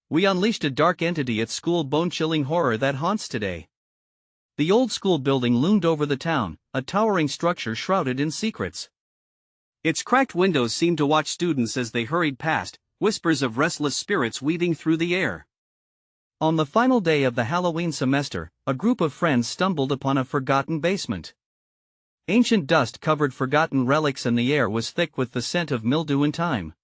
We unleashed a dark entity at school, bone-chilling horror that haunts today. The old school building loomed over the town, a towering structure shrouded in secrets. Its cracked windows seemed to watch students as they hurried past, whispers of restless spirits weaving through the air. On the final day of the Halloween semester, a group of friends stumbled upon a forgotten basement. Ancient dust covered forgotten relics, and the air was thick with the scent of mildew and time.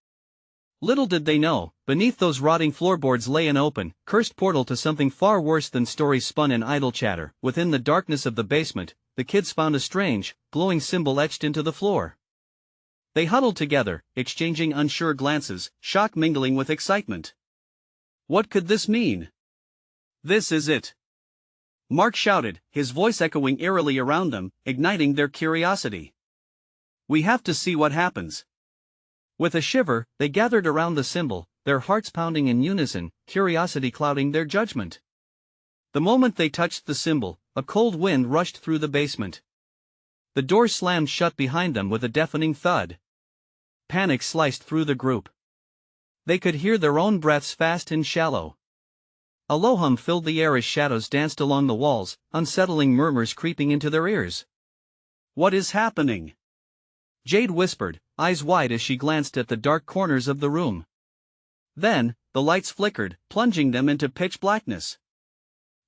Little did they know, beneath those rotting floorboards lay an open, cursed portal to something far worse than stories spun in idle chatter. Within the darkness of the basement, the kids found a strange, glowing symbol etched into the floor. They huddled together, exchanging unsure glances, shock mingling with excitement. What could this mean? "This is it!" Mark shouted, his voice echoing eerily around them, igniting their curiosity. "We have to see what happens." With a shiver, they gathered around the symbol, their hearts pounding in unison, curiosity clouding their judgment. The moment they touched the symbol, a cold wind rushed through the basement. The doors slammed shut behind them with a deafening thud. Panic sliced through the group. They could hear their own breaths, fast and shallow. A low hum filled the air as shadows danced along the walls, unsettling murmurs creeping into their ears. "What is happening?" Jade whispered, eyes wide as she glanced at the dark corners of the room. Then, the lights flickered, plunging them into pitch blackness.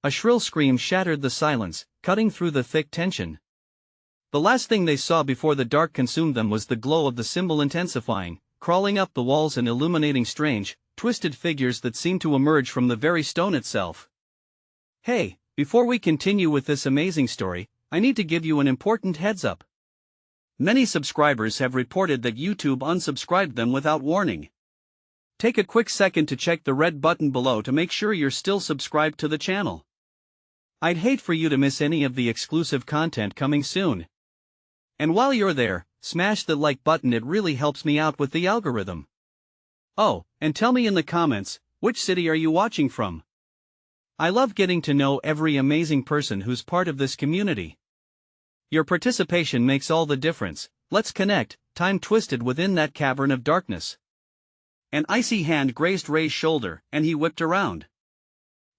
A shrill scream shattered the silence, cutting through the thick tension. The last thing they saw before the dark consumed them was the glow of the symbol intensifying, crawling up the walls and illuminating strange, twisted figures that seemed to emerge from the very stone itself. "Hey, before we continue with this amazing story, I need to give you an important heads up. Many subscribers have reported that YouTube unsubscribed them without warning. Take a quick second to check the red button below to make sure you're still subscribed to the channel. I'd hate for you to miss any of the exclusive content coming soon. And while you're there, smash the like button, it really helps me out with the algorithm. Oh, and tell me in the comments, which city are you watching from? I love getting to know every amazing person who's part of this community. Your participation makes all the difference. Let's connect. Time twisted within that cavern of darkness. An icy hand grazed Ray's shoulder, and he whipped around.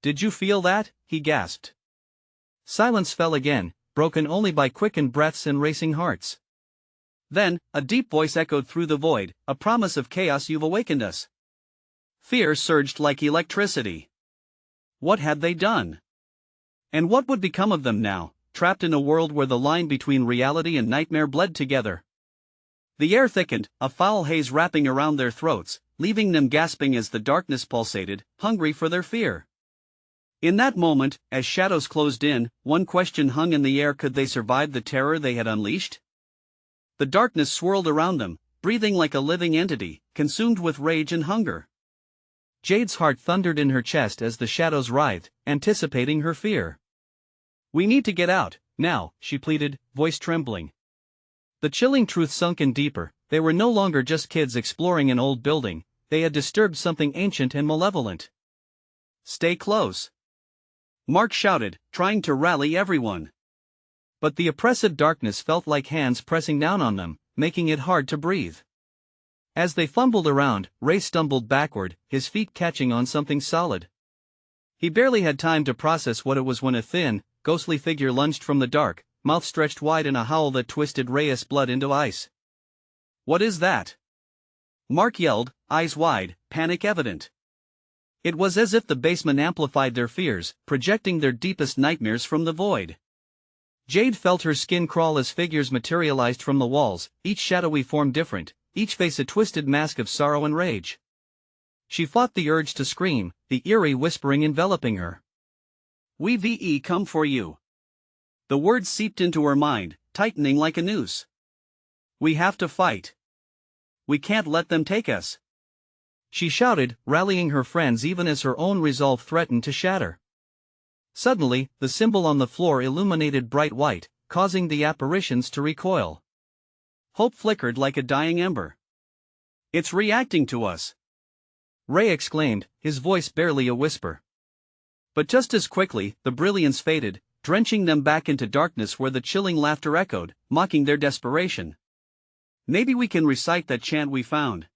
"Did you feel that?" he gasped. Silence fell again, broken only by quickened breaths and racing hearts. Then, a deep voice echoed through the void, "A promise of chaos, you've awakened us." Fear surged like electricity. What had they done? And what would become of them now, trapped in a world where the line between reality and nightmare bled together? The air thickened, a foul haze wrapping around their throats, leaving them gasping as the darkness pulsated, hungry for their fear. In that moment, as shadows closed in, one question hung in the air: could they survive the terror they had unleashed? The darkness swirled around them, breathing like a living entity, consumed with rage and hunger. Jade's heart thundered in her chest as the shadows writhed, anticipating her fear. "We need to get out, now," she pleaded, voice trembling. The chilling truth sunk in deeper: they were no longer just kids exploring an old building, they had disturbed something ancient and malevolent. "Stay close," Mark shouted, trying to rally everyone. But the oppressive darkness felt like hands pressing down on them, making it hard to breathe. As they fumbled around, Ray stumbled backward, his feet catching on something solid. He barely had time to process what it was when a thin, ghostly figure lunged from the dark, mouth stretched wide in a howl that twisted Ray's blood into ice. "What is that?" Mark yelled, eyes wide, panic evident. It was as if the basement amplified their fears, projecting their deepest nightmares from the void. Jade felt her skin crawl as figures materialized from the walls, each shadowy form different, each face a twisted mask of sorrow and rage. She fought the urge to scream, the eerie whispering enveloping her. "We come for you." The words seeped into her mind, tightening like a noose. "We have to fight. We can't let them take us," she shouted, rallying her friends even as her own resolve threatened to shatter. Suddenly, the symbol on the floor illuminated bright white, causing the apparitions to recoil. Hope flickered like a dying ember. "It's reacting to us," Ray exclaimed, his voice barely a whisper. But just as quickly, the brilliance faded, drenching them back into darkness where the chilling laughter echoed, mocking their desperation. "Maybe we can recite that chant we found."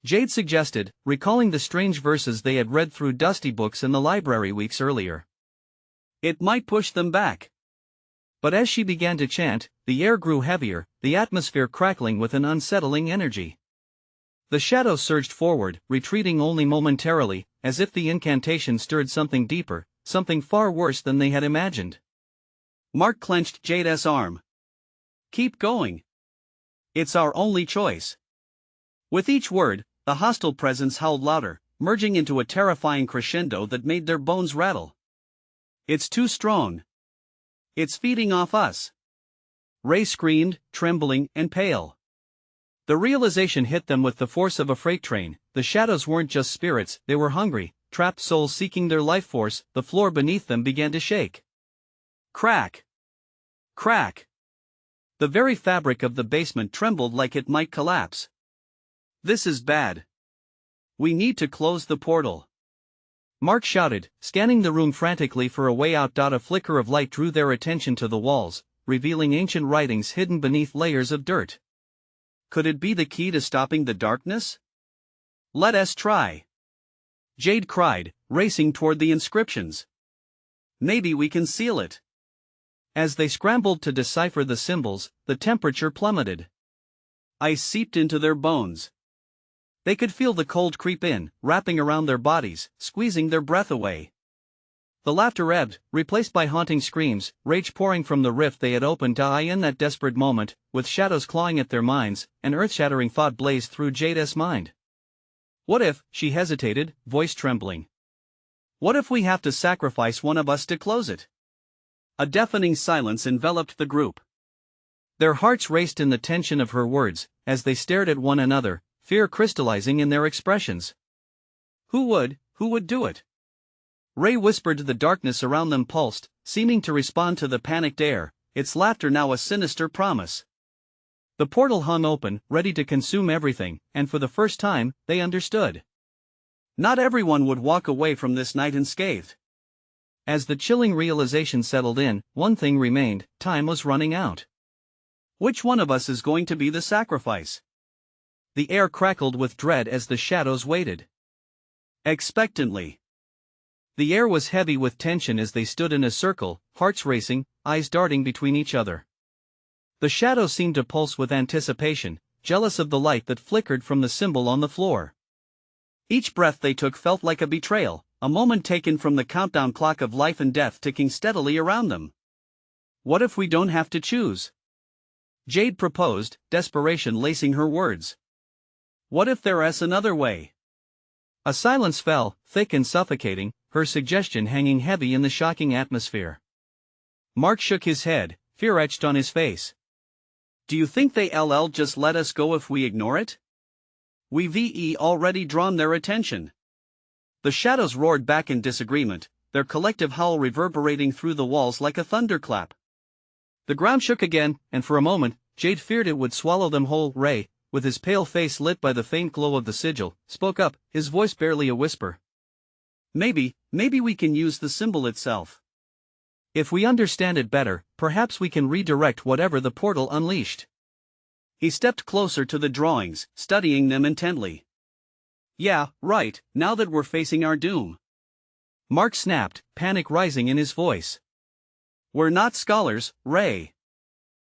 Jade suggested, recalling the strange verses they had read through dusty books in the library weeks earlier. It might push them back. But as she began to chant, the air grew heavier, the atmosphere crackling with an unsettling energy. The shadows surged forward, retreating only momentarily, as if the incantation stirred something deeper, something far worse than they had imagined. Mark clenched Jade's arm. "Keep going. It's our only choice." With each word, the hostile presence howled louder, merging into a terrifying crescendo that made their bones rattle. "It's too strong. It's feeding off us." Ray screamed, trembling and pale. The realization hit them with the force of a freight train. The shadows weren't just spirits, they were hungry, trapped souls seeking their life force. The floor beneath them began to shake. Crack! Crack! The very fabric of the basement trembled like it might collapse. "This is bad. We need to close the portal." Mark shouted, scanning the room frantically for a way out. A flicker of light drew their attention to the walls, revealing ancient writings hidden beneath layers of dirt. Could it be the key to stopping the darkness? "Let us try," Jade cried, racing toward the inscriptions. "Maybe we can seal it." As they scrambled to decipher the symbols, the temperature plummeted. Ice seeped into their bones. They could feel the cold creep in, wrapping around their bodies, squeezing their breath away. The laughter ebbed, replaced by haunting screams, rage pouring from the rift they had opened. In that desperate moment, with shadows clawing at their minds, an earth-shattering thought blazed through Jade's mind. "What if," she hesitated, voice trembling. "What if we have to sacrifice one of us to close it?" A deafening silence enveloped the group. Their hearts raced in the tension of her words, as they stared at one another, fear crystallizing in their expressions. Who would do it? Ray whispered. The darkness around them pulsed, seeming to respond to the panicked air, its laughter now a sinister promise. The portal hung open, ready to consume everything, and for the first time, they understood. Not everyone would walk away from this night unscathed. As the chilling realization settled in, one thing remained: time was running out. Which one of us is going to be the sacrifice? The air crackled with dread as the shadows waited expectantly. The air was heavy with tension as they stood in a circle, hearts racing, eyes darting between each other. The shadows seemed to pulse with anticipation, jealous of the light that flickered from the symbol on the floor. Each breath they took felt like a betrayal, a moment taken from the countdown clock of life and death ticking steadily around them. "What if we don't have to choose?" Jade proposed, desperation lacing her words. "What if there is another way?" A silence fell, thick and suffocating, her suggestion hanging heavy in the shocking atmosphere. Mark shook his head, fear etched on his face. "Do you think they'll just let us go if we ignore it? We've already drawn their attention." The shadows roared back in disagreement, their collective howl reverberating through the walls like a thunderclap. The ground shook again, and for a moment, Jade feared it would swallow them whole. Ray, with his pale face lit by the faint glow of the sigil, spoke up, his voice barely a whisper. Maybe we can use the symbol itself. If we understand it better, perhaps we can redirect whatever the portal unleashed." He stepped closer to the drawings, studying them intently. "Yeah, right, now that we're facing our doom." Mark snapped, panic rising in his voice. "We're not scholars, Ray.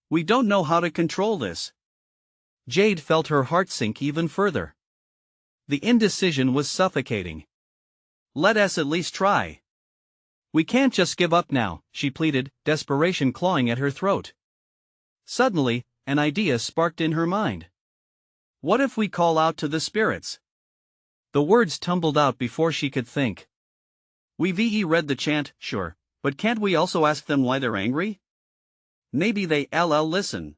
We don't know how to control this." Jade felt her heart sink even further. The indecision was suffocating. "Let us at least try. We can't just give up now," she pleaded, desperation clawing at her throat. Suddenly, an idea sparked in her mind. "What if we call out to the spirits?" The words tumbled out before she could think. "We've read the chant, sure, but can't we also ask them why they're angry? Maybe they'll listen."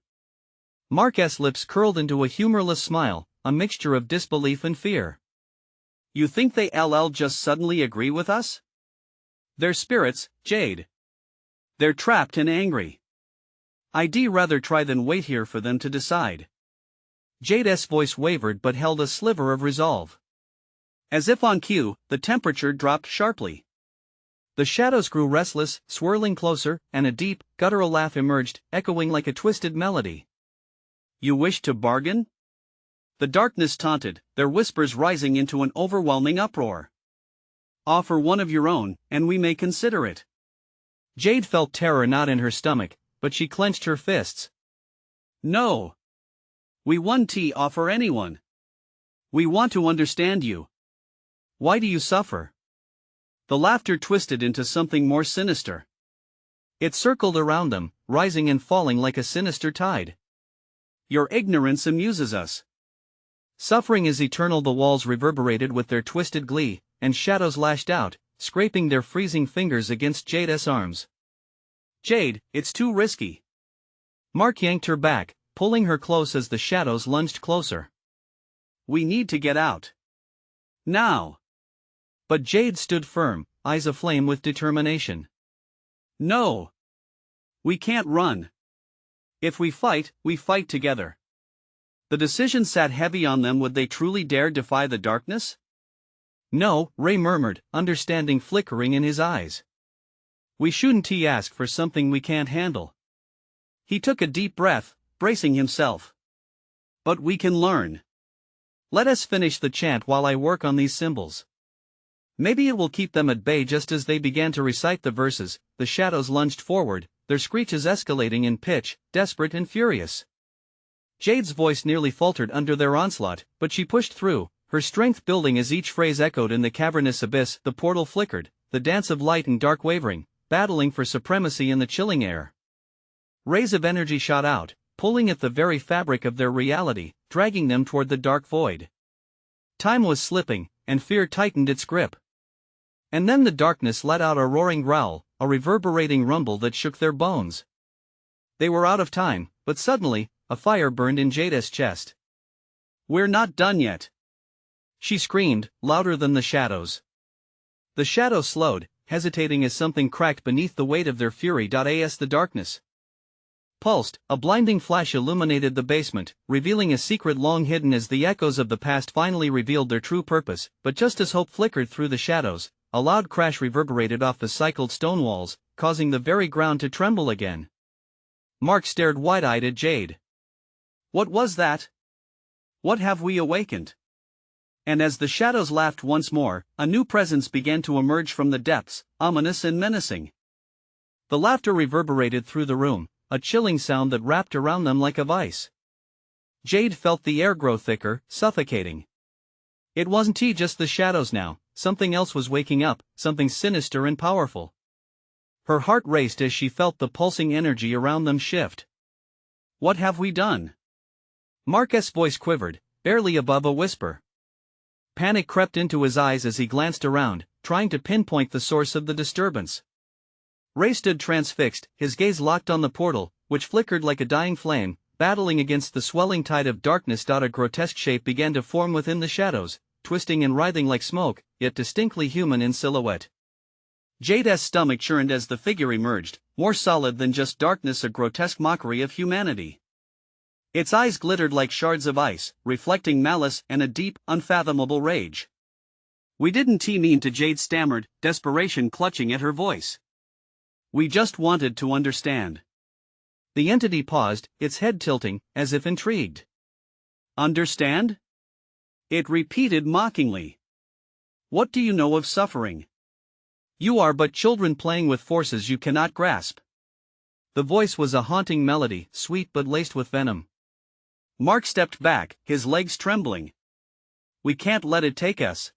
Mark's lips curled into a humorless smile, a mixture of disbelief and fear. "You think they'll just suddenly agree with us? They're spirits, Jade. They're trapped and angry. I'd rather try than wait here for them to decide." Jade's voice wavered but held a sliver of resolve. As if on cue, the temperature dropped sharply. The shadows grew restless, swirling closer, and a deep, guttural laugh emerged, echoing like a twisted melody. "You wish to bargain?" The darkness taunted, their whispers rising into an overwhelming uproar. Offer one of your own, and we may consider it. Jade felt terror not in her stomach, but she clenched her fists. No. We won't offer anyone. We want to understand you. Why do you suffer? The laughter twisted into something more sinister. It circled around them, rising and falling like a sinister tide. Your ignorance amuses us. Suffering is eternal. The walls reverberated with their twisted glee, and shadows lashed out, scraping their freezing fingers against Jade's arms. Jade, it's too risky. Mark yanked her back, pulling her close as the shadows lunged closer. We need to get out. Now. But Jade stood firm, eyes aflame with determination. No. We can't run. If we fight together. The decision sat heavy on them. Would they truly dare defy the darkness? No, Ray murmured, understanding flickering in his eyes. We shouldn't ask for something we can't handle. He took a deep breath, bracing himself. But we can learn. Let us finish the chant while I work on these symbols. Maybe it will keep them at bay. Just as they began to recite the verses, the shadows lunged forward, their screeches escalating in pitch, desperate and furious. Jade's voice nearly faltered under their onslaught, but she pushed through, her strength building as each phrase echoed in the cavernous abyss. The portal flickered, the dance of light and dark wavering, battling for supremacy in the chilling air. Rays of energy shot out, pulling at the very fabric of their reality, dragging them toward the dark void. Time was slipping, and fear tightened its grip. And then the darkness let out a roaring growl, a reverberating rumble that shook their bones. They were out of time, but suddenly, a fire burned in Jade's chest. We're not done yet. She screamed, louder than the shadows. The shadows slowed, hesitating as something cracked beneath the weight of their fury. As the darkness pulsed, a blinding flash illuminated the basement, revealing a secret long hidden. As the echoes of the past finally revealed their true purpose, but just as hope flickered through the shadows, a loud crash reverberated off the cycled stone walls, causing the very ground to tremble again. Mark stared wide-eyed at Jade. What was that? What have we awakened? And as the shadows laughed once more, a new presence began to emerge from the depths, ominous and menacing. The laughter reverberated through the room, a chilling sound that wrapped around them like a vice. Jade felt the air grow thicker, suffocating. It wasn't just the shadows now, something else was waking up, something sinister and powerful. Her heart raced as she felt the pulsing energy around them shift. What have we done? Mark's voice quivered, barely above a whisper. Panic crept into his eyes as he glanced around, trying to pinpoint the source of the disturbance. Ray stood transfixed, his gaze locked on the portal, which flickered like a dying flame, battling against the swelling tide of darkness. A grotesque shape began to form within the shadows, twisting and writhing like smoke, yet distinctly human in silhouette. Jade's stomach churned as the figure emerged, more solid than just darkness, a grotesque mockery of humanity. Its eyes glittered like shards of ice, reflecting malice and a deep, unfathomable rage. We didn't mean to. Jade stammered, desperation clutching at her voice. We just wanted to understand. The entity paused, its head tilting, as if intrigued. Understand? It repeated mockingly. What do you know of suffering? You are but children playing with forces you cannot grasp. The voice was a haunting melody, sweet but laced with venom. Mark stepped back, his legs trembling. We can't let it take us.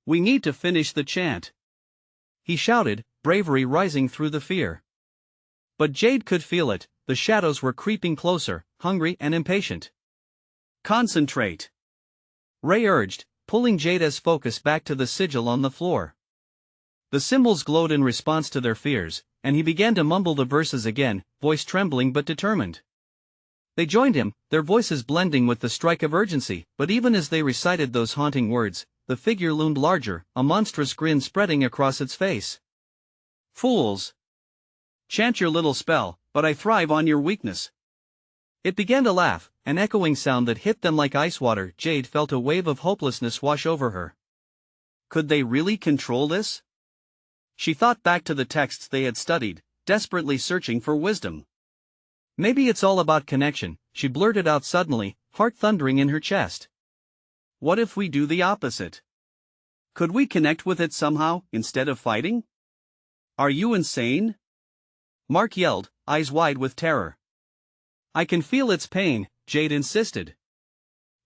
We need to finish the chant. He shouted, bravery rising through the fear. But Jade could feel it, the shadows were creeping closer, hungry and impatient. Concentrate. Ray urged, pulling Jade's focus back to the sigil on the floor. The symbols glowed in response to their fears, and he began to mumble the verses again, voice trembling but determined. They joined him, their voices blending with the strike of urgency, but even as they recited those haunting words, the figure loomed larger, a monstrous grin spreading across its face. Fools! Chant your little spell, but I thrive on your weakness. It began to laugh, an echoing sound that hit them like ice water. Jade felt a wave of hopelessness wash over her. Could they really control this? She thought back to the texts they had studied, desperately searching for wisdom. Maybe it's all about connection, she blurted out suddenly, heart thundering in her chest. What if we do the opposite? Could we connect with it somehow, instead of fighting? Are you insane? Mark yelled, eyes wide with terror. I can feel its pain, Jade insisted.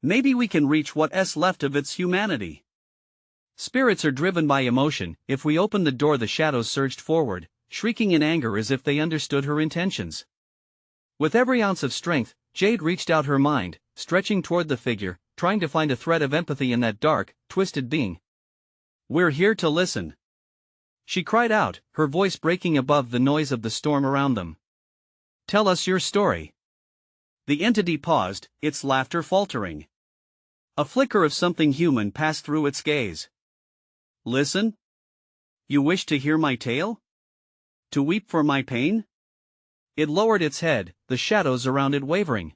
Maybe we can reach what's left of its humanity. Spirits are driven by emotion. If we open the door, the shadows surged forward, shrieking in anger as if they understood her intentions. With every ounce of strength, Jade reached out her mind, stretching toward the figure, trying to find a thread of empathy in that dark, twisted being. We're here to listen. She cried out, her voice breaking above the noise of the storm around them. Tell us your story. The entity paused, its laughter faltering. A flicker of something human passed through its gaze. Listen? You wish to hear my tale? To weep for my pain? It lowered its head, the shadows around it wavering.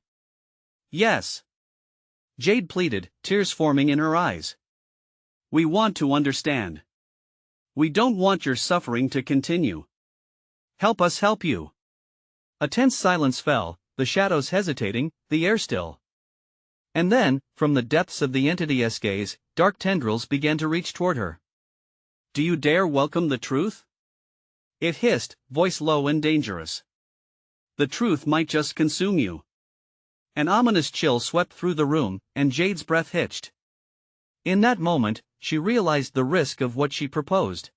Yes. Jade pleaded, tears forming in her eyes. We want to understand. We don't want your suffering to continue. Help us help you. A tense silence fell, the shadows hesitating, the air still. And then, from the depths of the entity's gaze, dark tendrils began to reach toward her. Do you dare welcome the truth? It hissed, voice low and dangerous. The truth might just consume you. An ominous chill swept through the room, and Jade's breath hitched. In that moment, she realized the risk of what she proposed.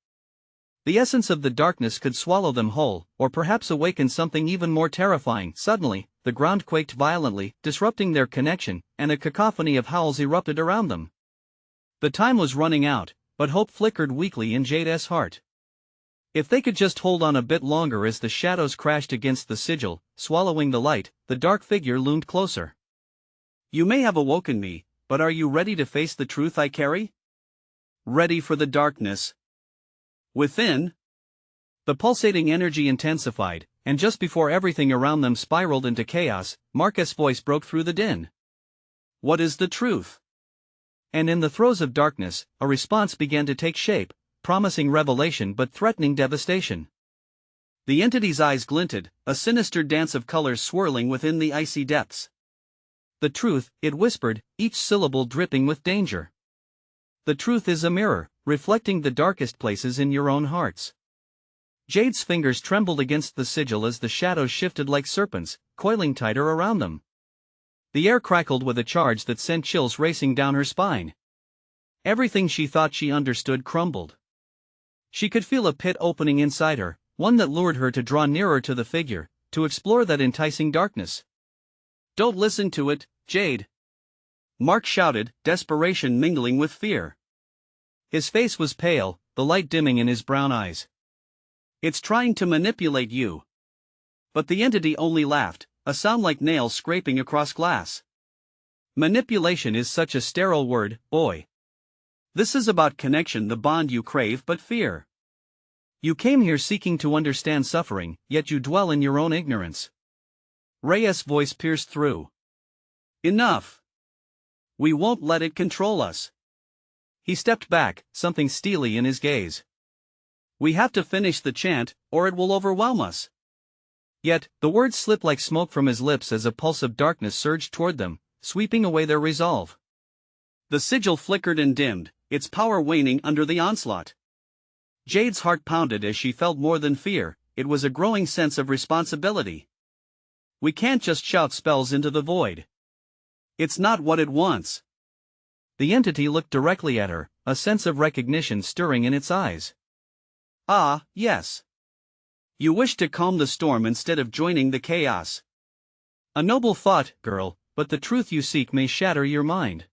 The essence of the darkness could swallow them whole, or perhaps awaken something even more terrifying. Suddenly, the ground quaked violently, disrupting their connection, and a cacophony of howls erupted around them. The time was running out, but hope flickered weakly in Jade's heart. If they could just hold on a bit longer. As the shadows crashed against the sigil, swallowing the light, the dark figure loomed closer. You may have awoken me, but are you ready to face the truth I carry? Ready for the darkness? Within? The pulsating energy intensified, and just before everything around them spiraled into chaos, Mark's voice broke through the din. What is the truth? And in the throes of darkness, a response began to take shape, promising revelation but threatening devastation. The entity's eyes glinted, a sinister dance of colors swirling within the icy depths. The truth, it whispered, each syllable dripping with danger. The truth is a mirror, reflecting the darkest places in your own hearts. Jade's fingers trembled against the sigil as the shadows shifted like serpents, coiling tighter around them. The air crackled with a charge that sent chills racing down her spine. Everything she thought she understood crumbled. She could feel a pit opening inside her, one that lured her to draw nearer to the figure, to explore that enticing darkness. Don't listen to it, Jade! Mark shouted, desperation mingling with fear. His face was pale, the light dimming in his brown eyes. It's trying to manipulate you. But the entity only laughed, a sound like nails scraping across glass. Manipulation is such a sterile word, boy. This is about connection, the bond you crave but fear. You came here seeking to understand suffering, yet you dwell in your own ignorance. Reyes' voice pierced through. Enough. We won't let it control us. He stepped back, something steely in his gaze. We have to finish the chant, or it will overwhelm us. Yet, the words slipped like smoke from his lips as a pulse of darkness surged toward them, sweeping away their resolve. The sigil flickered and dimmed, its power waning under the onslaught. Jade's heart pounded as she felt more than fear, it was a growing sense of responsibility. We can't just shout spells into the void. It's not what it wants. The entity looked directly at her, a sense of recognition stirring in its eyes. Ah, yes. You wish to calm the storm instead of joining the chaos. A noble thought, girl, but the truth you seek may shatter your mind.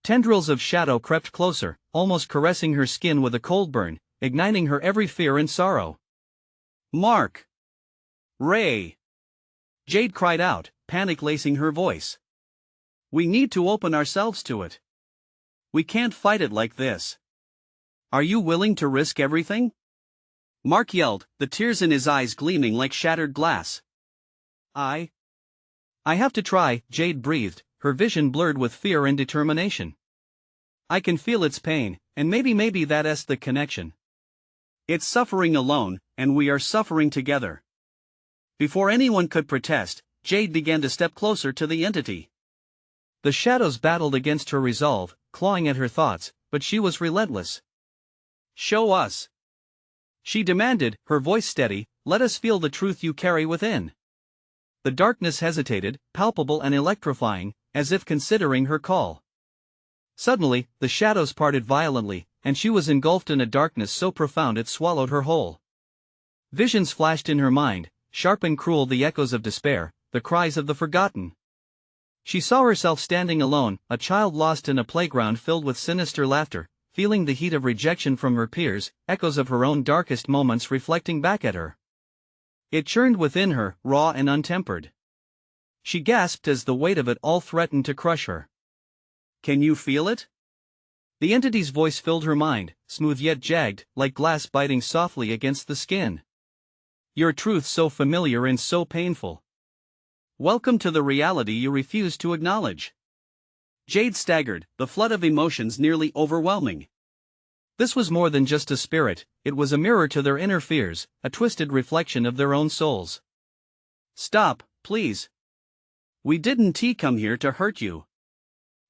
Tendrils of shadow crept closer, almost caressing her skin with a cold burn, igniting her every fear and sorrow. Mark! Ray! Jade cried out, panic lacing her voice. We need to open ourselves to it. We can't fight it like this. Are you willing to risk everything? Mark yelled, the tears in his eyes gleaming like shattered glass. I have to try, Jade breathed, her vision blurred with fear and determination. I can feel its pain, and maybe that's the connection. It's suffering alone, and we are suffering together. Before anyone could protest, Jade began to step closer to the entity. The shadows battled against her resolve, clawing at her thoughts, but she was relentless. "Show us," she demanded, her voice steady. "Let us feel the truth you carry within." The darkness hesitated, palpable and electrifying, as if considering her call. Suddenly, the shadows parted violently, and she was engulfed in a darkness so profound it swallowed her whole. Visions flashed in her mind, sharp and cruel, the echoes of despair, the cries of the forgotten. She saw herself standing alone, a child lost in a playground filled with sinister laughter, feeling the heat of rejection from her peers, echoes of her own darkest moments reflecting back at her. It churned within her, raw and untempered. She gasped as the weight of it all threatened to crush her. "Can you feel it?" The entity's voice filled her mind, smooth yet jagged, like glass biting softly against the skin. "Your truth so familiar and so painful. Welcome to the reality you refuse to acknowledge." Jade staggered, the flood of emotions nearly overwhelming. This was more than just a spirit, it was a mirror to their inner fears, a twisted reflection of their own souls. "Stop, please. We didn't come here to hurt you,"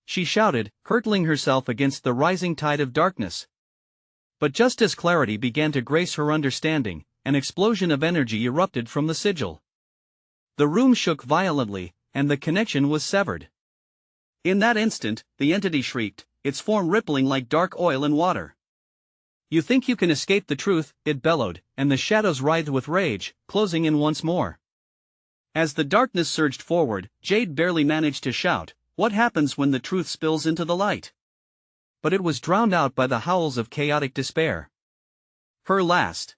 she shouted, hurtling herself against the rising tide of darkness. But just as clarity began to grace her understanding, an explosion of energy erupted from the sigil. The room shook violently, and the connection was severed. In that instant, the entity shrieked, its form rippling like dark oil in water. "You think you can escape the truth," it bellowed, and the shadows writhed with rage, closing in once more. As the darkness surged forward, Jade barely managed to shout, "What happens when the truth spills into the light?" But it was drowned out by the howls of chaotic despair. Her last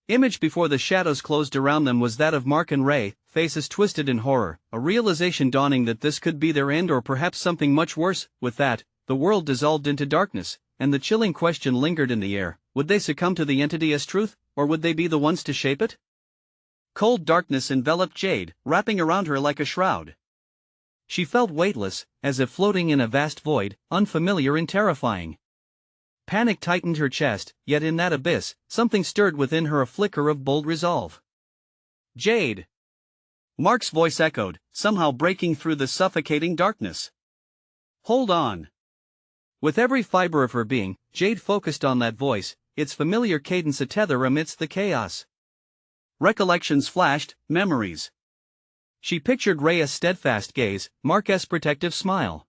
image before the shadows closed around them was that of Mark and Ray, faces twisted in horror, a realization dawning that this could be their end or perhaps something much worse. With that, the world dissolved into darkness, and the chilling question lingered in the air: would they succumb to the entity as truth, or would they be the ones to shape it? Cold darkness enveloped Jade, wrapping around her like a shroud. She felt weightless, as if floating in a vast void, unfamiliar and terrifying. Panic tightened her chest, yet in that abyss, something stirred within her, a flicker of bold resolve. "Jade!" Mark's voice echoed, somehow breaking through the suffocating darkness. "Hold on." With every fiber of her being, Jade focused on that voice, its familiar cadence a tether amidst the chaos. Recollections flashed, memories. She pictured Rhea's steadfast gaze, Mark's protective smile.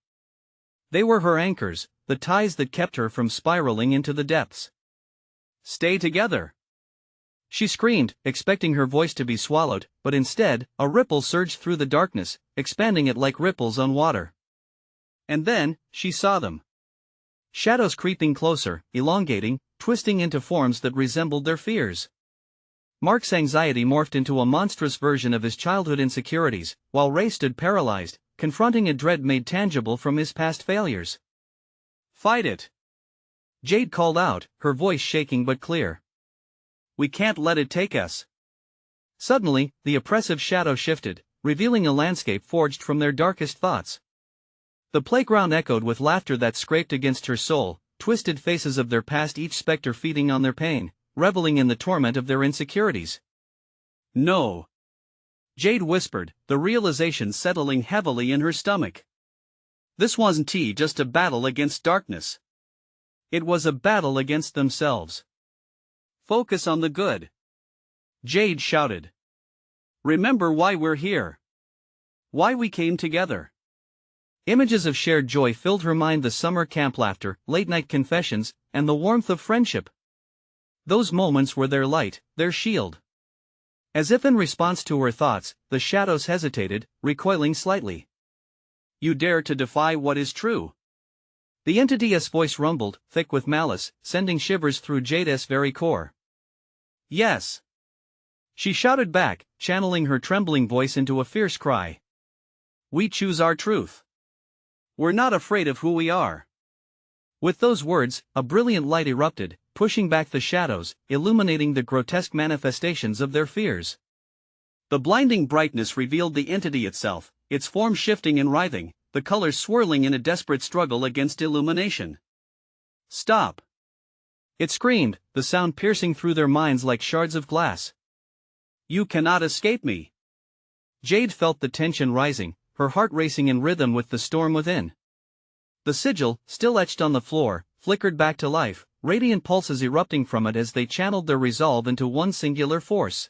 They were her anchors, the ties that kept her from spiraling into the depths. "Stay together!" she screamed, expecting her voice to be swallowed, but instead, a ripple surged through the darkness, expanding it like ripples on water. And then, she saw them. Shadows creeping closer, elongating, twisting into forms that resembled their fears. Mark's anxiety morphed into a monstrous version of his childhood insecurities, while Ray stood paralyzed, confronting a dread made tangible from his past failures. "Fight it!" Jade called out, her voice shaking but clear. "We can't let it take us." Suddenly, the oppressive shadow shifted, revealing a landscape forged from their darkest thoughts. The playground echoed with laughter that scraped against her soul, twisted faces of their past, each specter feeding on their pain, reveling in the torment of their insecurities. "No," Jade whispered, the realization settling heavily in her stomach. This wasn't just a battle against darkness. It was a battle against themselves. "Focus on the good," Jade shouted. "Remember why we're here. Why we came together." Images of shared joy filled her mind, the summer camp laughter, late-night confessions, and the warmth of friendship. Those moments were their light, their shield. As if in response to her thoughts, the shadows hesitated, recoiling slightly. "You dare to defy what is true?" The entity's voice rumbled, thick with malice, sending shivers through Jade's very core. "Yes," she shouted back, channeling her trembling voice into a fierce cry. "We choose our truth. We're not afraid of who we are." With those words, a brilliant light erupted, pushing back the shadows, illuminating the grotesque manifestations of their fears. The blinding brightness revealed the entity itself, its form shifting and writhing, the colors swirling in a desperate struggle against illumination. "Stop!" it screamed, the sound piercing through their minds like shards of glass. "You cannot escape me." Jade felt the tension rising, her heart racing in rhythm with the storm within. The sigil, still etched on the floor, flickered back to life, radiant pulses erupting from it as they channeled their resolve into one singular force.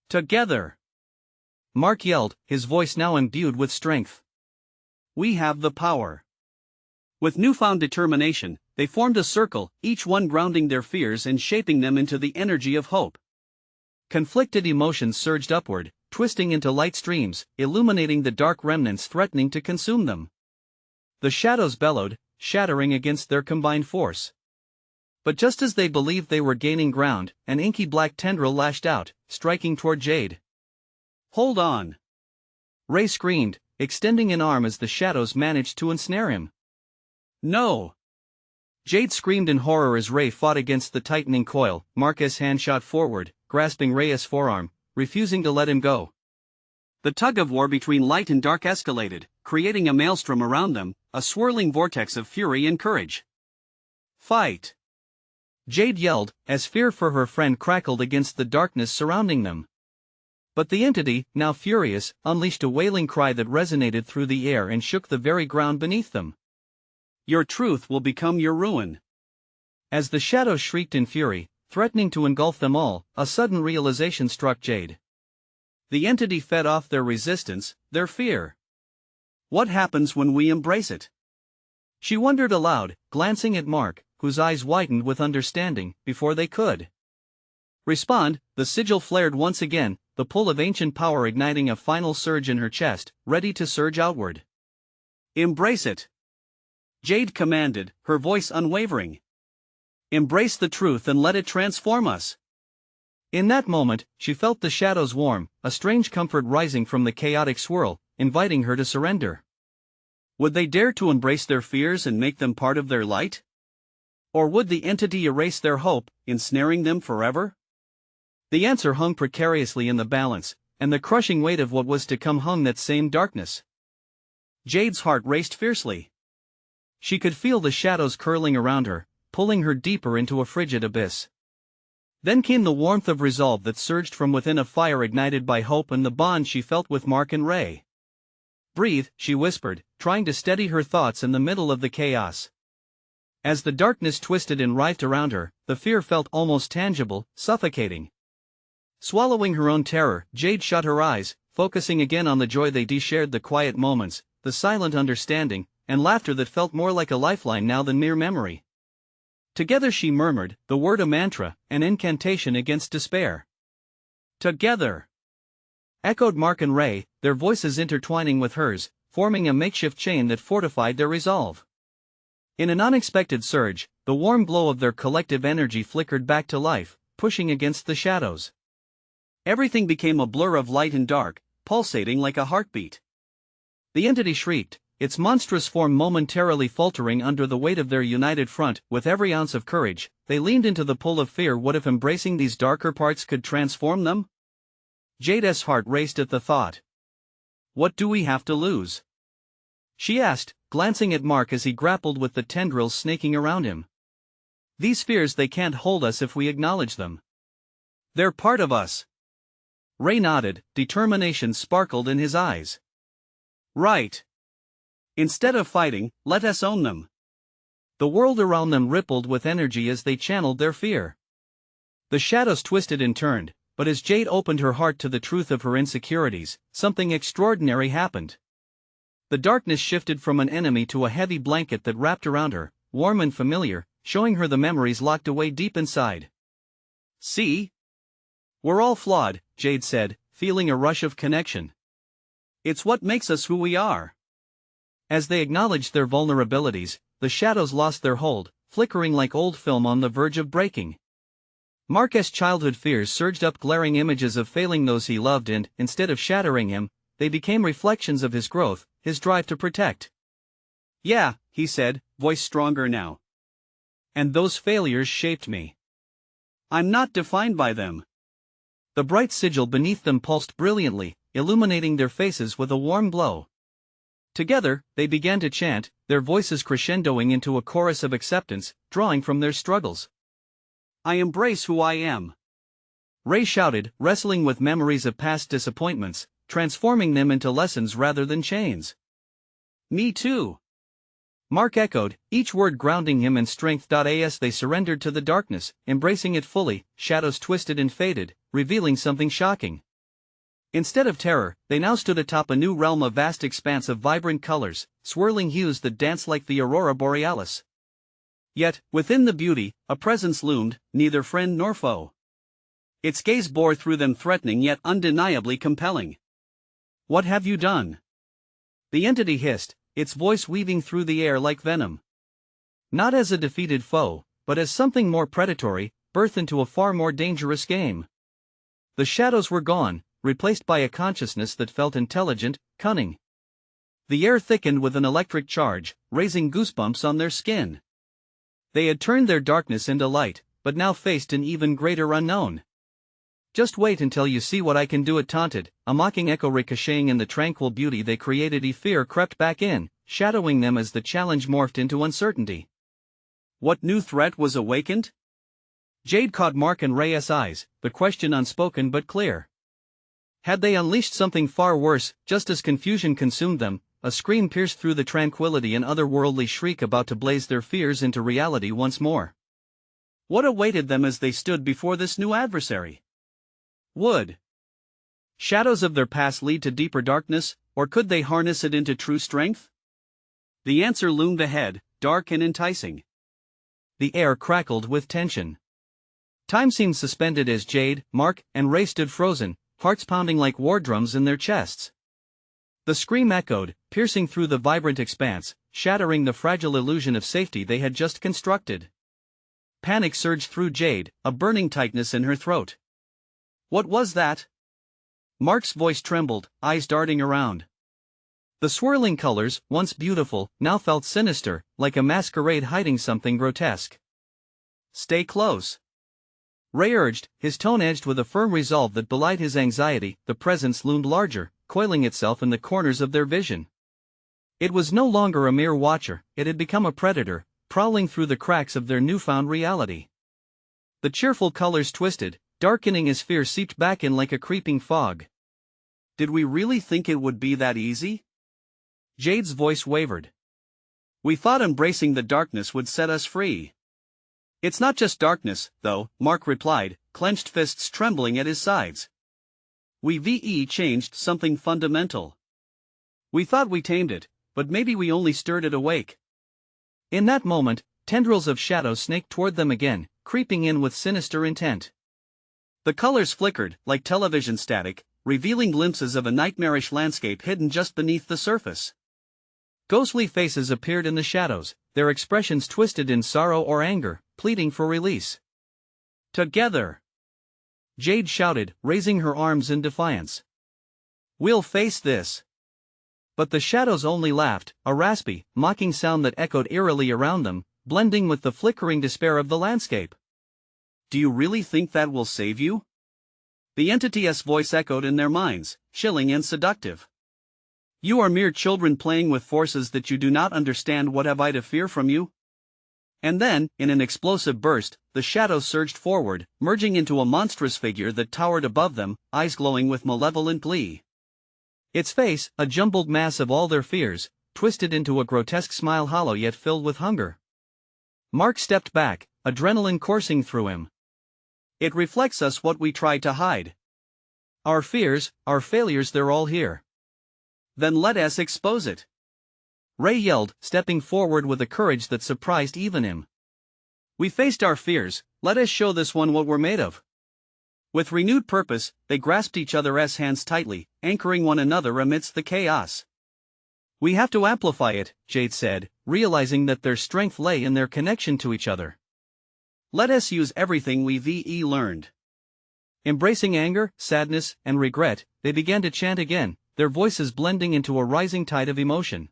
Together! Mark yelled, his voice now imbued with strength. We have the power. With newfound determination, they formed a circle, each one grounding their fears and shaping them into the energy of hope. Conflicted emotions surged upward, twisting into light streams, illuminating the dark remnants threatening to consume them. The shadows bellowed, shattering against their combined force. But just as they believed they were gaining ground, an inky black tendril lashed out, striking toward Jade. Hold on! Ray screamed, extending an arm as the shadows managed to ensnare him. No! Jade screamed in horror as Ray fought against the tightening coil. Marcus' hand shot forward, grasping Ray's forearm, refusing to let him go. The tug-of-war between light and dark escalated, creating a maelstrom around them, a swirling vortex of fury and courage. Fight! Jade yelled, as fear for her friend crackled against the darkness surrounding them. But the entity, now furious, unleashed a wailing cry that resonated through the air and shook the very ground beneath them. Your truth will become your ruin. As the shadows shrieked in fury, threatening to engulf them all, a sudden realization struck Jade. The entity fed off their resistance, their fear. What happens when we embrace it? She wondered aloud, glancing at Mark, whose eyes widened with understanding, before they could respond. The sigil flared once again, the pull of ancient power igniting a final surge in her chest, ready to surge outward. Embrace it! Jade commanded, her voice unwavering. Embrace the truth and let it transform us. In that moment, she felt the shadows warm, a strange comfort rising from the chaotic swirl, inviting her to surrender. Would they dare to embrace their fears and make them part of their light? Or would the entity erase their hope, ensnaring them forever? The answer hung precariously in the balance, and the crushing weight of what was to come hung that same darkness. Jade's heart raced fiercely. She could feel the shadows curling around her, pulling her deeper into a frigid abyss. Then came the warmth of resolve that surged from within, a fire ignited by hope and the bond she felt with Mark and Ray. Breathe, she whispered, trying to steady her thoughts in the middle of the chaos. As the darkness twisted and writhed around her, the fear felt almost tangible, suffocating. Swallowing her own terror, Jade shut her eyes, focusing again on the joy they shared, the quiet moments, the silent understanding, and laughter that felt more like a lifeline now than mere memory. Together she murmured, the word a mantra, an incantation against despair. Together! Echoed Mark and Ray, their voices intertwining with hers, forming a makeshift chain that fortified their resolve. In an unexpected surge, the warm glow of their collective energy flickered back to life, pushing against the shadows. Everything became a blur of light and dark, pulsating like a heartbeat. The entity shrieked, its monstrous form momentarily faltering under the weight of their united front. With every ounce of courage, they leaned into the pull of fear. What if embracing these darker parts could transform them? Jade's heart raced at the thought. What do we have to lose? She asked, glancing at Mark as he grappled with the tendrils snaking around him. These fears, they can't hold us if we acknowledge them. They're part of us. Ray nodded, determination sparkled in his eyes. Right. Instead of fighting, let us own them. The world around them rippled with energy as they channeled their fear. The shadows twisted and turned, but as Jade opened her heart to the truth of her insecurities, something extraordinary happened. The darkness shifted from an enemy to a heavy blanket that wrapped around her, warm and familiar, showing her the memories locked away deep inside. See? We're all flawed, Jade said, feeling a rush of connection. It's what makes us who we are. As they acknowledged their vulnerabilities, the shadows lost their hold, flickering like old film on the verge of breaking. Mark's childhood fears surged up, glaring images of failing those he loved, and, instead of shattering him, they became reflections of his growth, his drive to protect. Yeah, he said, voice stronger now. And those failures shaped me. I'm not defined by them. The bright sigil beneath them pulsed brilliantly, illuminating their faces with a warm glow. Together, they began to chant, their voices crescendoing into a chorus of acceptance, drawing from their struggles. I embrace who I am. Ray shouted, wrestling with memories of past disappointments, transforming them into lessons rather than chains. Me too. Mark echoed, each word grounding him in strength. As they surrendered to the darkness, embracing it fully, shadows twisted and faded, revealing something shocking. Instead of terror, they now stood atop a new realm, a vast expanse of vibrant colors, swirling hues that danced like the aurora borealis. Yet, within the beauty, a presence loomed, neither friend nor foe. Its gaze bore through them, threatening yet undeniably compelling. "What have you done?" the entity hissed, its voice weaving through the air like venom. Not as a defeated foe, but as something more predatory, birthed into a far more dangerous game. The shadows were gone, replaced by a consciousness that felt intelligent, cunning. The air thickened with an electric charge, raising goosebumps on their skin. They had turned their darkness into light, but now faced an even greater unknown. "Just wait until you see what I can do," it taunted, a mocking echo ricocheting in the tranquil beauty they created. Fear crept back in, shadowing them as the challenge morphed into uncertainty. What new threat was awakened? Jade caught Mark and Reyes' eyes, the question unspoken but clear. Had they unleashed something far worse? Just as confusion consumed them, a scream pierced through the tranquility, an otherworldly shriek about to blaze their fears into reality once more. What awaited them as they stood before this new adversary? Would shadows of their past lead to deeper darkness, or could they harness it into true strength? The answer loomed ahead, dark and enticing. The air crackled with tension. Time seemed suspended as Jade, Mark, and Ray stood frozen, hearts pounding like war drums in their chests. The scream echoed, piercing through the vibrant expanse, shattering the fragile illusion of safety they had just constructed. Panic surged through Jade, a burning tightness in her throat. What was that? Mark's voice trembled, eyes darting around. The swirling colors, once beautiful, now felt sinister, like a masquerade hiding something grotesque. "Stay close," Ray urged, his tone edged with a firm resolve that belied his anxiety. The presence loomed larger, coiling itself in the corners of their vision. It was no longer a mere watcher, it had become a predator, prowling through the cracks of their newfound reality. The cheerful colors twisted, darkening as fear seeped back in like a creeping fog. "Did we really think it would be that easy?" Jade's voice wavered. "We thought embracing the darkness would set us free." "It's not just darkness, though," Mark replied, clenched fists trembling at his sides. "We changed something fundamental. We thought we tamed it, but maybe we only stirred it awake." In that moment, tendrils of shadow snaked toward them again, creeping in with sinister intent. The colors flickered, like television static, revealing glimpses of a nightmarish landscape hidden just beneath the surface. Ghostly faces appeared in the shadows, their expressions twisted in sorrow or anger, pleading for release. "Together!" Jade shouted, raising her arms in defiance. "We'll face this!" But the shadows only laughed, a raspy, mocking sound that echoed eerily around them, blending with the flickering despair of the landscape. "Do you really think that will save you?" The entity's voice echoed in their minds, chilling and seductive. "You are mere children playing with forces that you do not understand. What have I to fear from you?" And then, in an explosive burst, the shadows surged forward, merging into a monstrous figure that towered above them, eyes glowing with malevolent glee. Its face, a jumbled mass of all their fears, twisted into a grotesque smile, hollow yet filled with hunger. Mark stepped back, adrenaline coursing through him. "It reflects us, what we tried to hide. Our fears, our failures, they're all here. Then let us expose it." Ray yelled, stepping forward with a courage that surprised even him. "We faced our fears, let us show this one what we're made of." With renewed purpose, they grasped each other's hands tightly, anchoring one another amidst the chaos. "We have to amplify it," Jade said, realizing that their strength lay in their connection to each other. "Let us use everything we've learned." Embracing anger, sadness, and regret, they began to chant again, their voices blending into a rising tide of emotion.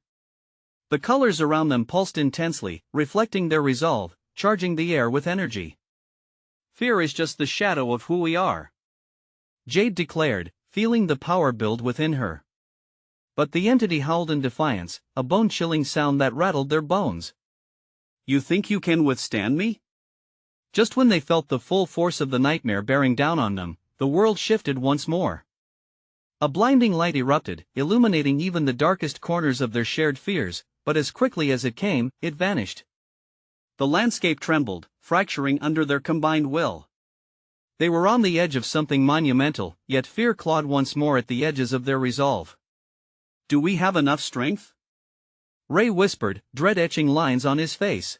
The colors around them pulsed intensely, reflecting their resolve, charging the air with energy. "Fear is just the shadow of who we are," Jade declared, feeling the power build within her. But the entity howled in defiance, a bone-chilling sound that rattled their bones. "You think you can withstand me?" Just when they felt the full force of the nightmare bearing down on them, the world shifted once more. A blinding light erupted, illuminating even the darkest corners of their shared fears, but as quickly as it came, it vanished. The landscape trembled, fracturing under their combined will. They were on the edge of something monumental, yet fear clawed once more at the edges of their resolve. "Do we have enough strength?" Ray whispered, dread etching lines on his face.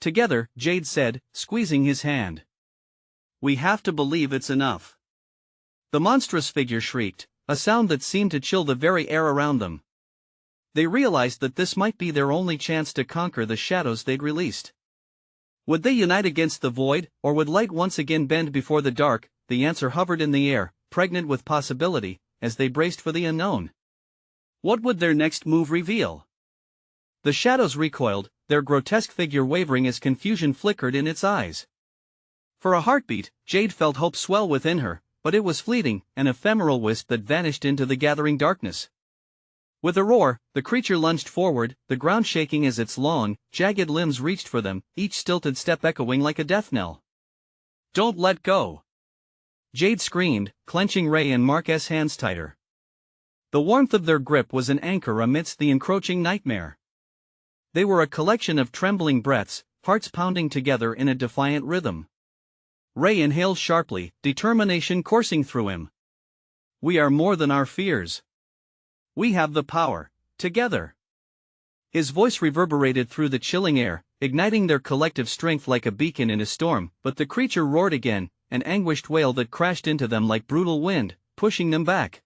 "Together," Jade said, squeezing his hand. "We have to believe it's enough." The monstrous figure shrieked, a sound that seemed to chill the very air around them. They realized that this might be their only chance to conquer the shadows they'd released. Would they unite against the void, or would light once again bend before the dark? The answer hovered in the air, pregnant with possibility, as they braced for the unknown. What would their next move reveal? The shadows recoiled, their grotesque figure wavering as confusion flickered in its eyes. For a heartbeat, Jade felt hope swell within her, but it was fleeting, an ephemeral wisp that vanished into the gathering darkness. With a roar, the creature lunged forward, the ground shaking as its long, jagged limbs reached for them, each stilted step echoing like a death knell. "Don't let go!" Jade screamed, clenching Ray and Mark's hands tighter. The warmth of their grip was an anchor amidst the encroaching nightmare. They were a collection of trembling breaths, hearts pounding together in a defiant rhythm. Ray inhaled sharply, determination coursing through him. "We are more than our fears. We have the power, together." His voice reverberated through the chilling air, igniting their collective strength like a beacon in a storm, but the creature roared again, an anguished wail that crashed into them like brutal wind, pushing them back.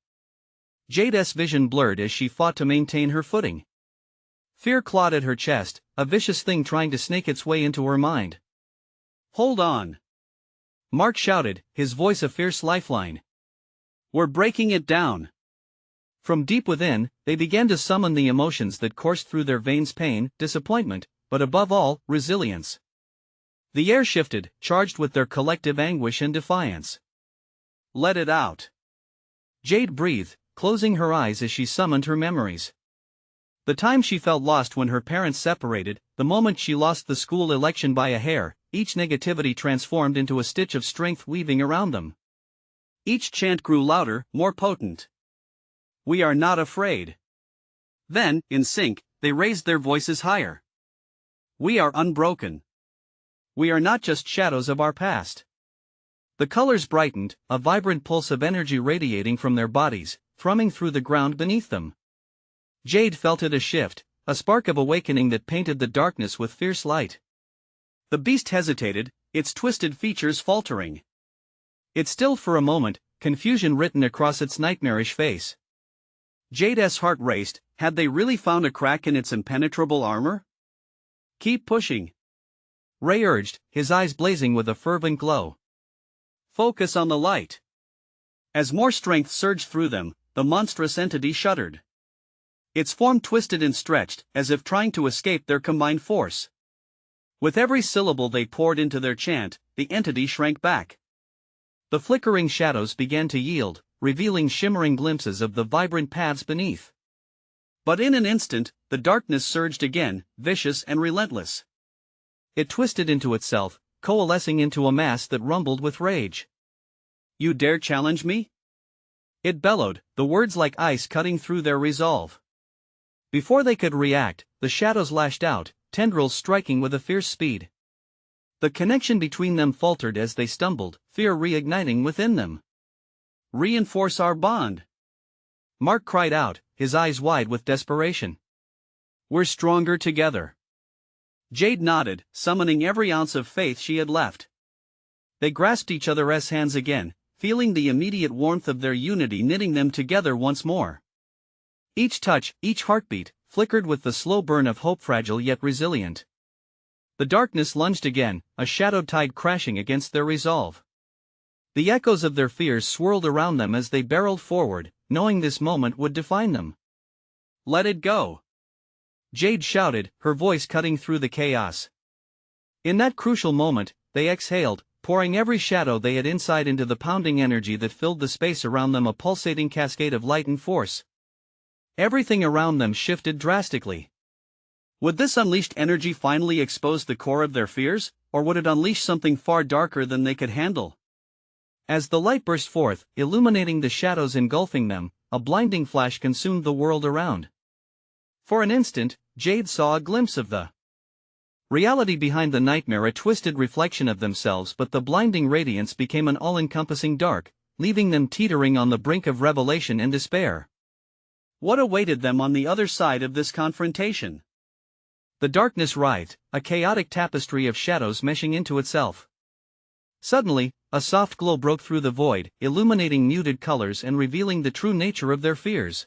Jade's vision blurred as she fought to maintain her footing. Fear clawed at her chest, a vicious thing trying to snake its way into her mind. "Hold on!" Mark shouted, his voice a fierce lifeline. "We're breaking it down." From deep within, they began to summon the emotions that coursed through their veins: pain, disappointment, but above all, resilience. The air shifted, charged with their collective anguish and defiance. "Let it out." Jade breathed, closing her eyes as she summoned her memories. The time she felt lost when her parents separated, the moment she lost the school election by a hair, each negativity transformed into a stitch of strength weaving around them. Each chant grew louder, more potent. "We are not afraid." Then, in sync, they raised their voices higher. "We are unbroken. We are not just shadows of our past." The colors brightened, a vibrant pulse of energy radiating from their bodies, thrumming through the ground beneath them. Jade felt it a shift, a spark of awakening that painted the darkness with fierce light. The beast hesitated, its twisted features faltering. It stilled for a moment, confusion written across its nightmarish face. Jade's heart raced. Had they really found a crack in its impenetrable armor? "Keep pushing," Ray urged, his eyes blazing with a fervent glow. "Focus on the light." As more strength surged through them, the monstrous entity shuddered. Its form twisted and stretched, as if trying to escape their combined force. With every syllable they poured into their chant, the entity shrank back. The flickering shadows began to yield, revealing shimmering glimpses of the vibrant paths beneath. But in an instant, the darkness surged again, vicious and relentless. It twisted into itself, coalescing into a mass that rumbled with rage. "You dare challenge me?" It bellowed, the words like ice cutting through their resolve. Before they could react, the shadows lashed out, tendrils striking with a fierce speed. The connection between them faltered as they stumbled, fear reigniting within them. "Reinforce our bond," Mark cried out, his eyes wide with desperation. "We're stronger together." Jade nodded, summoning every ounce of faith she had left. They grasped each other's hands again, feeling the immediate warmth of their unity knitting them together once more. Each touch, each heartbeat, flickered with the slow burn of hope, fragile yet resilient. The darkness lunged again, a shadowed tide crashing against their resolve. The echoes of their fears swirled around them as they barreled forward, knowing this moment would define them. "Let it go," Jade shouted, her voice cutting through the chaos. In that crucial moment, they exhaled, pouring every shadow they had inside into the pounding energy that filled the space around them, a pulsating cascade of light and force. Everything around them shifted drastically. Would this unleashed energy finally expose the core of their fears, or would it unleash something far darker than they could handle? As the light burst forth, illuminating the shadows engulfing them, a blinding flash consumed the world around. For an instant, Jade saw a glimpse of the reality behind the nightmare, a twisted reflection of themselves, but the blinding radiance became an all-encompassing dark, leaving them teetering on the brink of revelation and despair. What awaited them on the other side of this confrontation? The darkness writhed, a chaotic tapestry of shadows meshing into itself. Suddenly, a soft glow broke through the void, illuminating muted colors and revealing the true nature of their fears.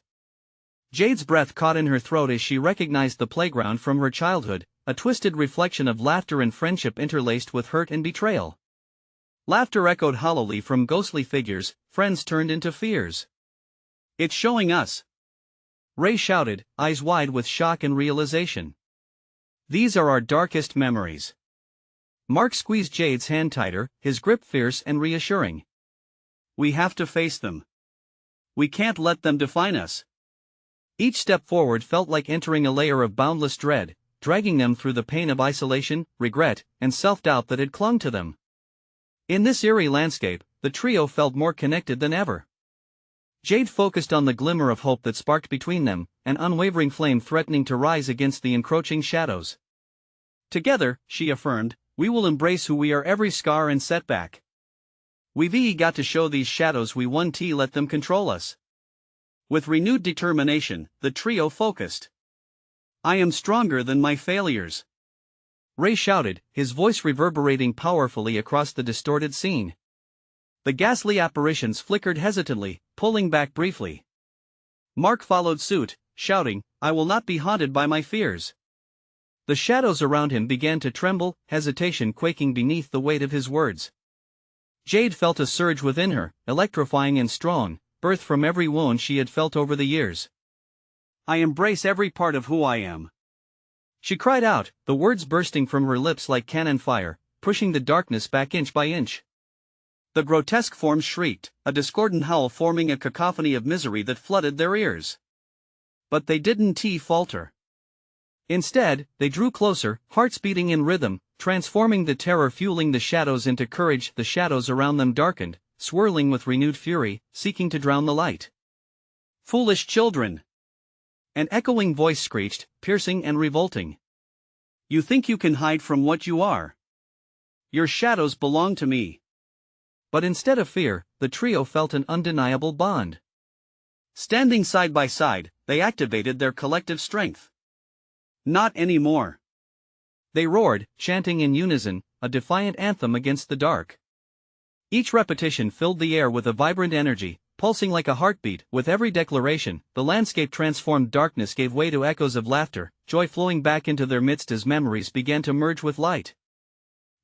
Jade's breath caught in her throat as she recognized the playground from her childhood, a twisted reflection of laughter and friendship interlaced with hurt and betrayal. Laughter echoed hollowly from ghostly figures, friends turned into fears. "It's showing us!" Ray shouted, eyes wide with shock and realization. "These are our darkest memories." Mark squeezed Jade's hand tighter, his grip fierce and reassuring. "We have to face them. We can't let them define us." Each step forward felt like entering a layer of boundless dread, dragging them through the pain of isolation, regret, and self-doubt that had clung to them. In this eerie landscape, the trio felt more connected than ever. Jade focused on the glimmer of hope that sparked between them, an unwavering flame threatening to rise against the encroaching shadows. "Together," she affirmed, "we will embrace who we are, every scar and setback. We've got to show these shadows we won't let them control us." With renewed determination, the trio focused. "I am stronger than my failures," Ray shouted, his voice reverberating powerfully across the distorted scene. The ghastly apparitions flickered hesitantly, pulling back briefly. Mark followed suit, shouting, "I will not be haunted by my fears." The shadows around him began to tremble, hesitation quaking beneath the weight of his words. Jade felt a surge within her, electrifying and strong, birthed from every wound she had felt over the years. "I embrace every part of who I am," she cried out, the words bursting from her lips like cannon fire, pushing the darkness back inch by inch. The grotesque forms shrieked, a discordant howl forming a cacophony of misery that flooded their ears. But they didn't falter. Instead, they drew closer, hearts beating in rhythm, transforming the terror fueling the shadows into courage. The shadows around them darkened, swirling with renewed fury, seeking to drown the light. "Foolish children!" An echoing voice screeched, piercing and revolting. "You think you can hide from what you are? Your shadows belong to me." But instead of fear, the trio felt an undeniable bond. Standing side by side, they activated their collective strength. "Not anymore!" they roared, chanting in unison, a defiant anthem against the dark. Each repetition filled the air with a vibrant energy, pulsing like a heartbeat. With every declaration, the landscape transformed. Darkness gave way to echoes of laughter, joy flowing back into their midst as memories began to merge with light.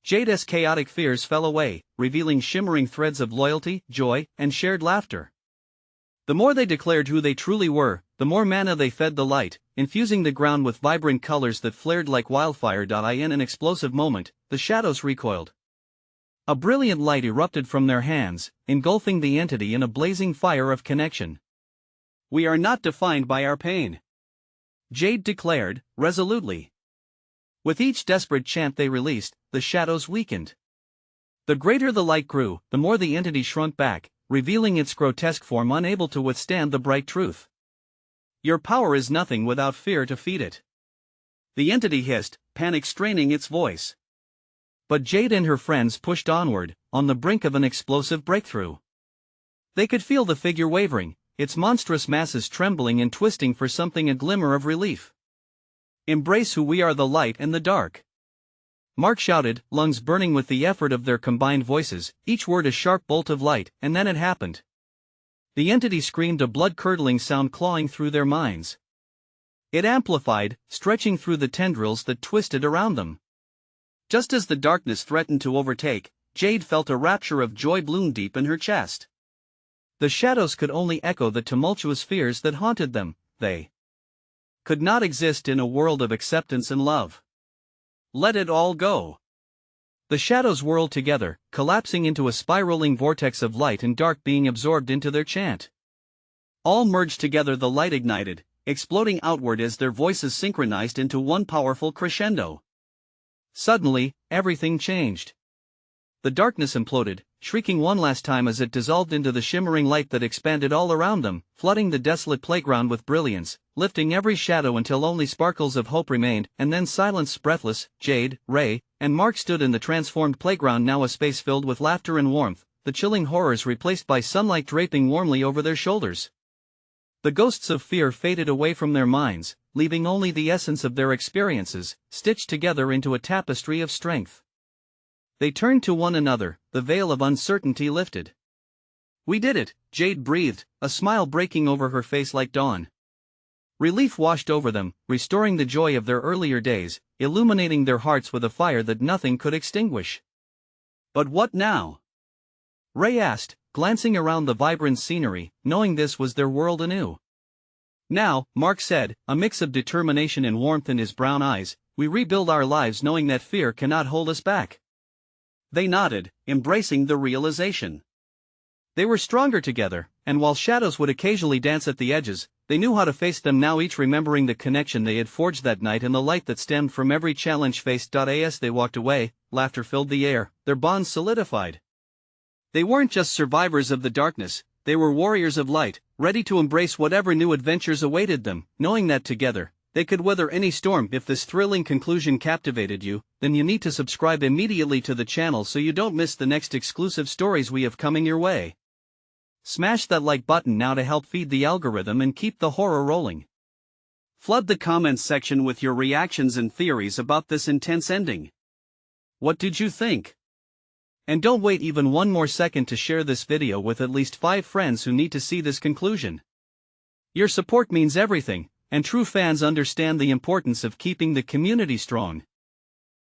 Jade's chaotic fears fell away, revealing shimmering threads of loyalty, joy, and shared laughter. The more they declared who they truly were, the more mana they fed the light, infusing the ground with vibrant colors that flared like wildfire. In an explosive moment, the shadows recoiled. A brilliant light erupted from their hands, engulfing the entity in a blazing fire of connection. "We are not defined by our pain," Jade declared, resolutely. With each desperate chant they released, the shadows weakened. The greater the light grew, the more the entity shrunk back, revealing its grotesque form unable to withstand the bright truth. "Your power is nothing without fear to feed it," the entity hissed, panic straining its voice. But Jade and her friends pushed onward, on the brink of an explosive breakthrough. They could feel the figure wavering, its monstrous masses trembling and twisting for something, a glimmer of relief. "Embrace who we are, the light and the dark," Mark shouted, lungs burning with the effort of their combined voices, each word a sharp bolt of light. And then it happened. The entity screamed, a blood-curdling sound clawing through their minds. It amplified, stretching through the tendrils that twisted around them. Just as the darkness threatened to overtake, Jade felt a rapture of joy bloom deep in her chest. The shadows could only echo the tumultuous fears that haunted them. They could not exist in a world of acceptance and love. Let it all go. The shadows whirled together, collapsing into a spiraling vortex of light and dark, being absorbed into their chant. All merged together, the light ignited, exploding outward as their voices synchronized into one powerful crescendo. Suddenly, everything changed. The darkness imploded, shrieking one last time as it dissolved into the shimmering light that expanded all around them, flooding the desolate playground with brilliance, lifting every shadow until only sparkles of hope remained, and then silence. Breathless, Jade, Ray, and Mark stood in the transformed playground, now a space filled with laughter and warmth, the chilling horrors replaced by sunlight draping warmly over their shoulders. The ghosts of fear faded away from their minds, leaving only the essence of their experiences, stitched together into a tapestry of strength. They turned to one another, the veil of uncertainty lifted. "We did it," Jade breathed, a smile breaking over her face like dawn. Relief washed over them, restoring the joy of their earlier days, illuminating their hearts with a fire that nothing could extinguish. "But what now?" Ray asked, glancing around the vibrant scenery, knowing this was their world anew. "Now," Mark said, a mix of determination and warmth in his brown eyes, "we rebuild our lives knowing that fear cannot hold us back." They nodded, embracing the realization. They were stronger together, and while shadows would occasionally dance at the edges, they knew how to face them now, each remembering the connection they had forged that night and the light that stemmed from every challenge faced. As they walked away, laughter filled the air, their bonds solidified. They weren't just survivors of the darkness, they were warriors of light, ready to embrace whatever new adventures awaited them, knowing that together, they could weather any storm. If this thrilling conclusion captivated you, then you need to subscribe immediately to the channel so you don't miss the next exclusive stories we have coming your way. Smash that like button now to help feed the algorithm and keep the horror rolling. Flood the comments section with your reactions and theories about this intense ending. What did you think? And don't wait even one more second to share this video with at least 5 friends who need to see this conclusion. Your support means everything, and true fans understand the importance of keeping the community strong.